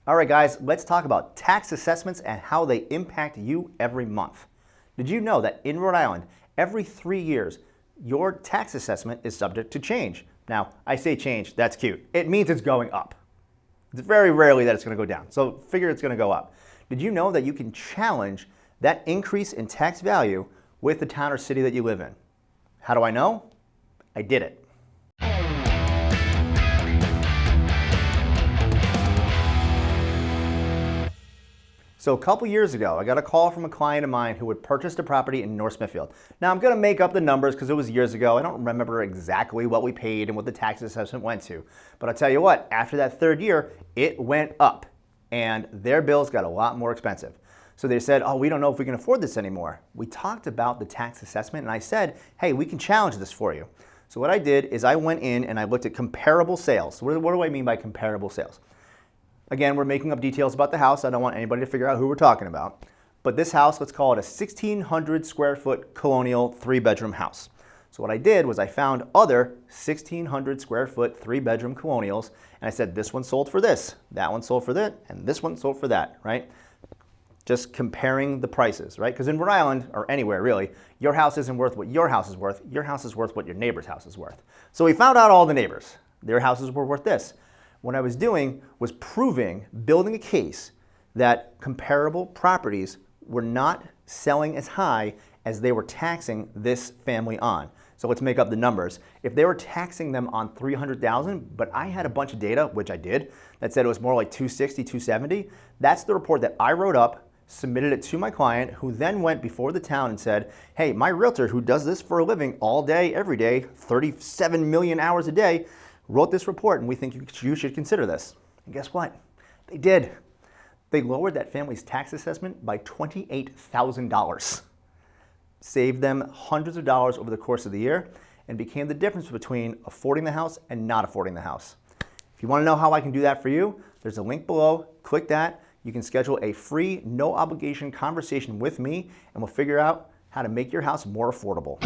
All right, guys, let's talk about tax assessments and how they impact you every month. Did you know that in Rhode Island, every 3 years, your tax assessment is subject to change? Now, I say change, that's cute. It means it's going up. It's very rarely that it's going to go down, so figure it's going to go up. Did you know that you can challenge that increase in tax value with the town or city that you live in? How do I know? I did it. So a couple years ago, I got a call from a client of mine who had purchased a property in North Smithfield. Now I'm going to make up the numbers because it was years ago. I don't remember exactly what we paid and what the tax assessment went to. But I'll tell you what, after that third year, it went up and their bills got a lot more expensive. So they said, oh, we don't know if we can afford this anymore. We talked about the tax assessment and I said, hey, we can challenge this for you. So what I did is I went in and I looked at comparable sales. What do I mean by comparable sales? Again, we're making up details about the house. I don't want anybody to figure out who we're talking about. But this house, let's call it a 1,600 square foot colonial 3-bedroom house. So what I did was I found other 1,600 square foot 3-bedroom colonials, and I said this one sold for this, that one sold for that, and this one sold for that, right? Just comparing the prices, right? Because in Rhode Island, or anywhere really, your house isn't worth what your house is worth. Your house is worth what your neighbor's house is worth. So we found out all the neighbors. Their houses were worth this. What I was doing was building a case that comparable properties were not selling as high as they were taxing this family on. So let's make up the numbers. If they were taxing them on $300,000, but I had a bunch of data, which I did, that said it was more like $260,000, $270,000, that's the report that I wrote up, submitted it to my client, who then went before the town and said, hey, my realtor who does this for a living all day, every day, 37 million hours a day, wrote this report and we think you should consider this. And guess what? They did. They lowered that family's tax assessment by $28,000. Saved them hundreds of dollars over the course of the year and became the difference between affording the house and not affording the house. If you want to know how I can do that for you, there's a link below. Click that. You can schedule a free, no obligation conversation with me and we'll figure out how to make your house more affordable.